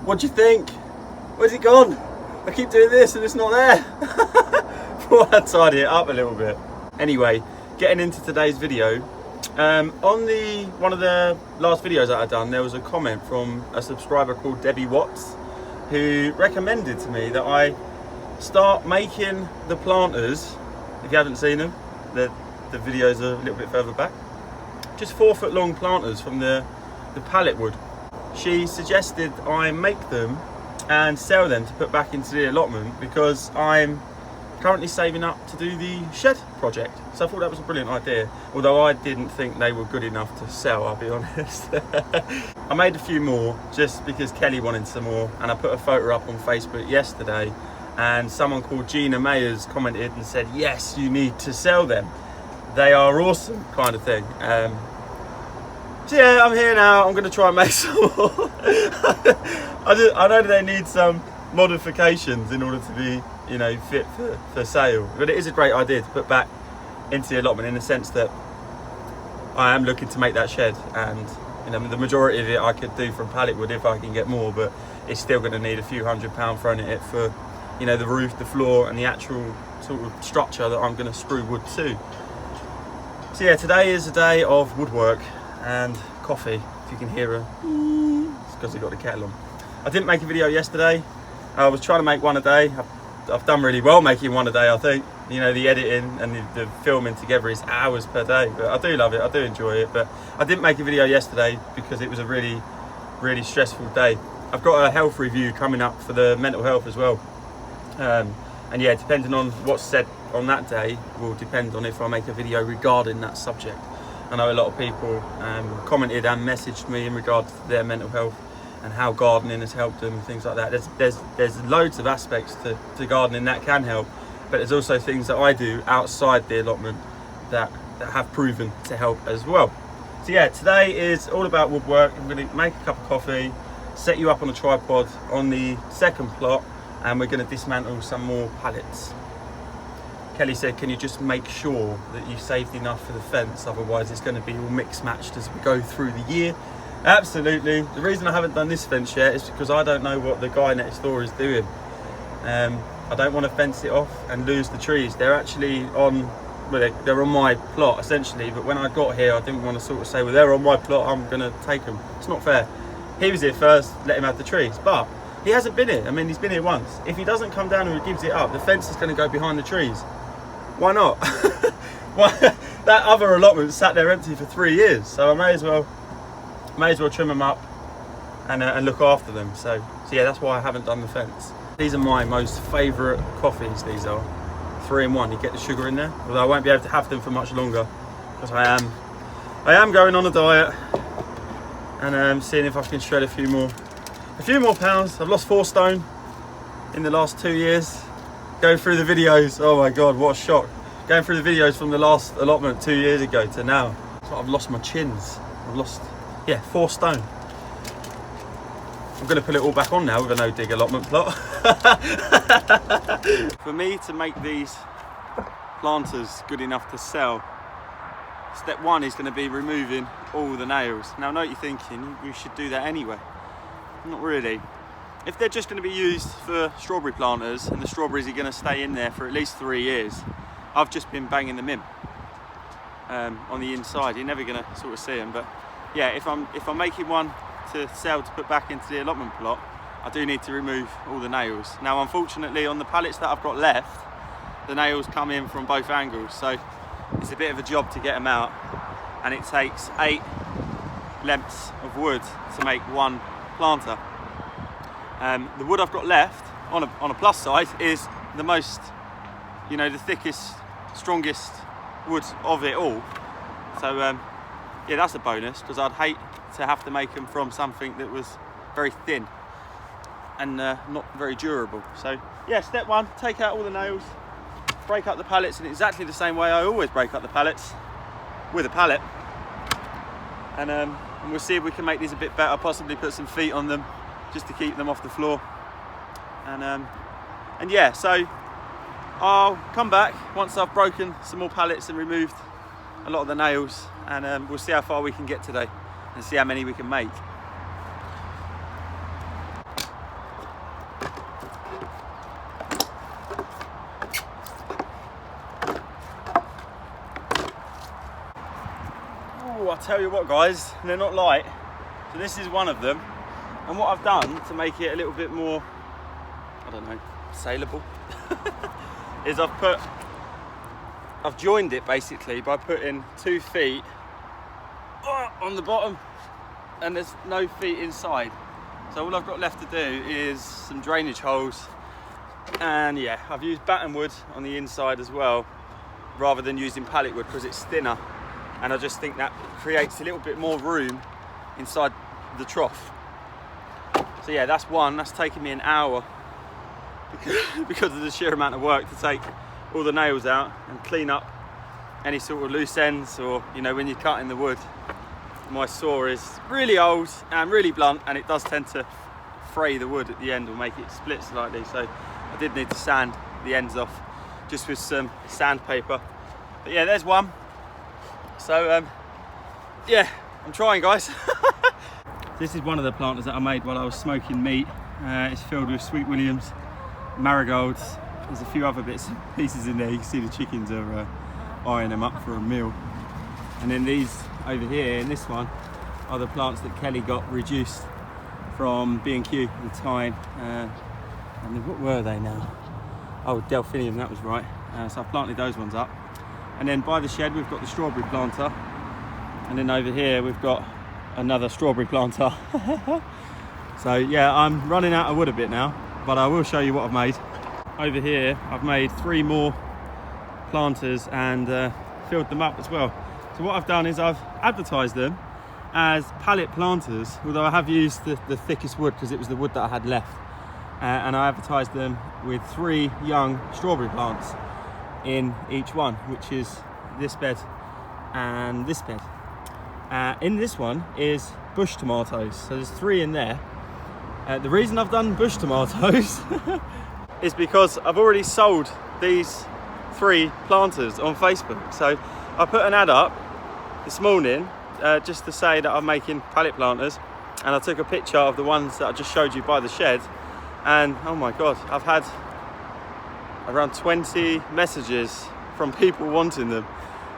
What do you think? Where's it gone? I keep doing this and it's not there. Thought I'd tidy it up a little bit. Anyway, getting into today's video. On one of the last videos that I'd done, there was a comment from a subscriber called Debbie Watts, who recommended to me that I start making the planters. If you haven't seen them, the videos are a little bit further back. Just 4 foot long planters from the pallet wood. She suggested I make them and sell them to put back into the allotment because I'm currently saving up to do the shed project. So I thought that was a brilliant idea, although I didn't think they were good enough to sell, I'll be honest. I made a few more just because Kelly wanted some more, and I put a photo up on Facebook yesterday and someone called Gina Mayers commented and said, yes, you need to sell them. They are awesome, kind of thing. So yeah, I'm here now. I'm going to try and make some more. I know they need some modifications in order to be, you know, fit for sale. But it is a great idea to put back into the allotment in the sense that I am looking to make that shed, and you know, the majority of it I could do from pallet wood if I can get more, but it's still going to need a few £100 thrown at it for, you know, the roof, the floor, and the actual sort of structure that I'm going to screw wood to. So yeah, today is a day of woodwork and coffee. If you can hear her, it's because I got the kettle on. I didn't make a video yesterday. I was trying to make one a day. I've done really well making one a day, I think. You know, the editing and the filming together is hours per day, but I do love it, I do enjoy it. But I didn't make a video yesterday because it was a really, really stressful day. I've got a health review coming up for the mental health as well. And yeah, depending on what's said on that day will depend on if I make a video regarding that subject. I know a lot of people commented and messaged me in regards to their mental health and how gardening has helped them and things like that. There's loads of aspects to gardening that can help, but there's also things that I do outside the allotment that have proven to help as well. So yeah, today is all about woodwork. I'm going to make a cup of coffee, set you up on a tripod on the second plot, and we're going to dismantle some more pallets. Kelly said, can you just make sure that you saved enough for the fence, otherwise it's going to be all mixed matched as we go through the year. Absolutely. The reason I haven't done this fence yet is because I don't know what the guy next door is doing. I don't want to fence it off and lose the trees. They're actually on, well, they're on my plot essentially, but when I got here I didn't want to sort of say, well, they're on my plot, I'm going to take them. It's not fair. He was here first, let him have the trees, but he hasn't been here. I mean, he's been here once. If he doesn't come down and gives it up, the fence is going to go behind the trees. Why not? That other allotment sat there empty for 3 years, so I may as well trim them up and look after them. So yeah, that's why I haven't done the fence. These are my most favourite coffees. These are 3-in-1. You get the sugar in there, although I won't be able to have them for much longer because I am going on a diet and seeing if I can shred a few more pounds. I've lost 4 stone in the last 2 years. Going through the videos, oh my god, what a shock. Going through the videos from the last allotment 2 years ago to now. So I've lost my chins. I've lost, yeah, 4 stone. I'm going to put it all back on now with a no dig allotment plot. For me to make these planters good enough to sell, step 1 is going to be removing all the nails. Now I know what you're thinking, we should do that anyway. Not really. If they're just going to be used for strawberry planters and the strawberries are going to stay in there for at least 3 years, I've just been banging them in on the inside. You're never going to sort of see them, but yeah, if I'm making one to sell to put back into the allotment plot, I do need to remove all the nails. Now unfortunately on the pallets that I've got left, the nails come in from both angles, so it's a bit of a job to get them out, and it takes 8 lengths of wood to make one planter. The wood I've got left on a plus side is the most, you know, the thickest, strongest wood of it all. So yeah, that's a bonus, because I'd hate to have to make them from something that was very thin and not very durable. So yeah, step 1, take out all the nails, break up the pallets in exactly the same way I always break up the pallets, with a pallet, and we'll see if we can make these a bit better, possibly put some feet on them just to keep them off the floor. And yeah, so I'll come back once I've broken some more pallets and removed a lot of the nails, and we'll see how far we can get today and see how many we can make. I'll tell you what guys, they're not light. So this is one of them. And what I've done to make it a little bit more, I don't know, saleable, is I've joined it basically by putting 2 feet on the bottom and there's no feet inside. So all I've got left to do is some drainage holes, and yeah, I've used batten wood on the inside as well rather than using pallet wood because it's thinner, and I just think that creates a little bit more room inside the trough. So yeah, that's one. That's taken me an hour because of the sheer amount of work to take all the nails out and clean up any sort of loose ends, or you know, when you're cutting the wood. My saw is really old and really blunt, and it does tend to fray the wood at the end or make it split slightly, so I did need to sand the ends off just with some sandpaper. But yeah, there's one. So yeah, I'm trying guys. This is one of the planters that I made while I was smoking meat. It's filled with sweet williams, marigolds. There's a few other bits and pieces in there. You can see the chickens are eyeing them up for a meal. And then these over here in this one are the plants that Kelly got reduced from B&Q at the time. And what were they now? Oh, delphinium, that was right. So I planted those ones up. And then by the shed we've got the strawberry planter. And then over here we've got another strawberry planter. So yeah, I'm running out of wood a bit now, but I will show you what I've made. Over here I've made 3 more planters and filled them up as well. So what I've done is I've advertised them as pallet planters, although I have used the thickest wood because it was the wood that I had left. And I advertised them with 3 young strawberry plants in each one, which is this bed and this bed. In this one is bush tomatoes, so there's 3 in there. The reason I've done bush tomatoes is because I've already sold these 3 planters on Facebook. So I put an ad up this morning just to say that I'm making pallet planters, and I took a picture of the ones that I just showed you by the shed, and oh my god, I've had around 20 messages from people wanting them.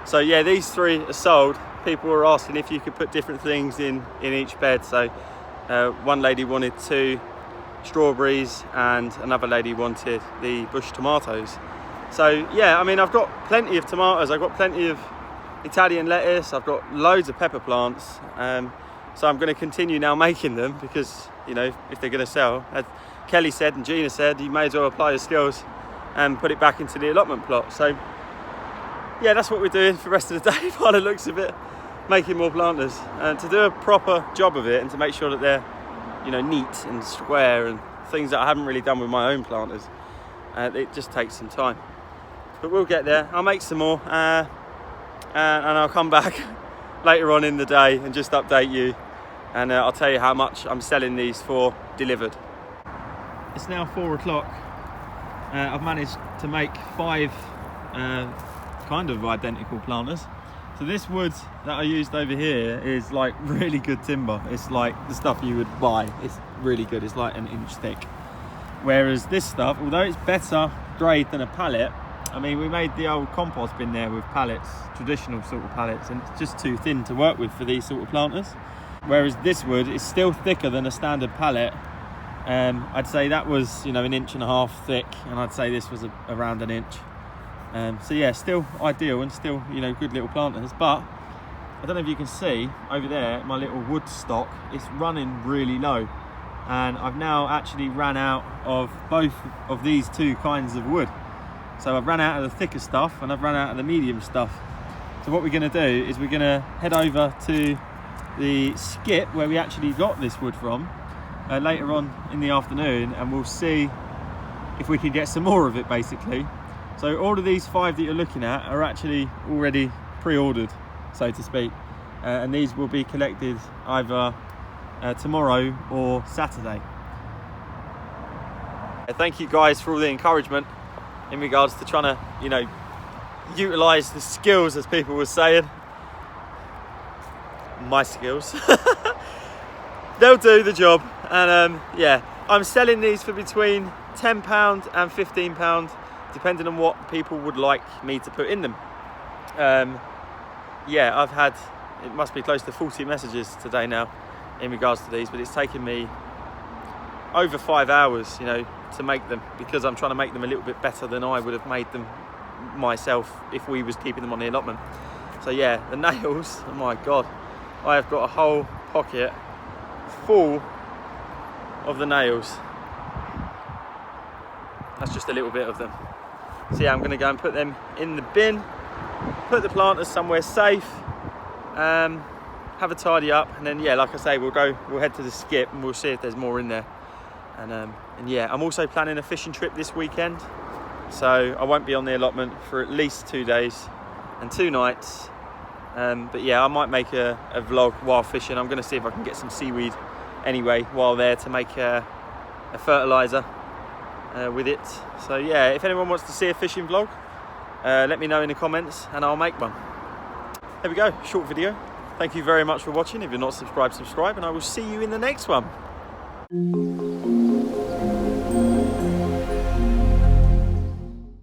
So yeah, these 3 are sold. People were asking if you could put different things in each bed. So one lady wanted 2 strawberries and another lady wanted the bush tomatoes. So yeah, I mean, I've got plenty of tomatoes, I've got plenty of Italian lettuce, I've got loads of pepper plants. So I'm going to continue now making them because, you know, if they're going to sell, as Kelly said and Gina said, you may as well apply your skills and put it back into the allotment plot. So yeah, that's what we're doing for the rest of the day by the looks of it, making more planters. And to do a proper job of it and to make sure that they're, you know, neat and square and things that I haven't really done with my own planters, it just takes some time. But we'll get there. I'll make some more and I'll come back later on in the day and just update you, and I'll tell you how much I'm selling these for delivered. It's now 4 o'clock. I've managed to make 5 kind of identical planters. So this wood that I used over here is like really good timber. It's like the stuff you would buy. It's really good. It's like an inch thick. Whereas this stuff, although it's better grade than a pallet, I mean, we made the old compost bin there with pallets, traditional sort of pallets, and it's just too thin to work with for these sort of planters. Whereas this wood is still thicker than a standard pallet. I'd say that was, you know, 1.5 inches thick, and I'd say this was around 1 inch. So yeah, still ideal and still, you know, good little planters. But I don't know if you can see over there, my little wood stock, it's running really low. And I've now actually ran out of both of these 2 kinds of wood. So I've run out of the thicker stuff and I've run out of the medium stuff. So what we're going to do is we're going to head over to the skip where we actually got this wood from later on in the afternoon, and we'll see if we can get some more of it basically. So all of these 5 that you're looking at are actually already pre-ordered, so to speak, and these will be collected either tomorrow or Saturday. Thank you guys for all the encouragement in regards to trying to, you know, utilize the skills, as people were saying. My skills. They'll do the job. And yeah, I'm selling these for between £10 and £15, depending on what people would like me to put in them. Yeah, I've had it must be close to 40 messages today now in regards to these, but it's taken me over 5 hours, you know, to make them, because I'm trying to make them a little bit better than I would have made them myself if we was keeping them on the allotment. So yeah, the nails, oh my god, I have got a whole pocket full of the nails. That's just a little bit of them. So yeah, I'm going to go and put them in the bin, put the planters somewhere safe, have a tidy up, and then yeah, like I say, we'll head to the skip and we'll see if there's more in there. And yeah, I'm also planning a fishing trip this weekend, so I won't be on the allotment for at least 2 days and 2 nights. But yeah, I might make a vlog while fishing. I'm going to see if I can get some seaweed anyway while there to make a fertilizer with it. So yeah, if anyone wants to see a fishing vlog, let me know in the comments and I'll make one. There we go, short video. Thank you very much for watching. If you're not subscribed, subscribe, and I will see you in the next one.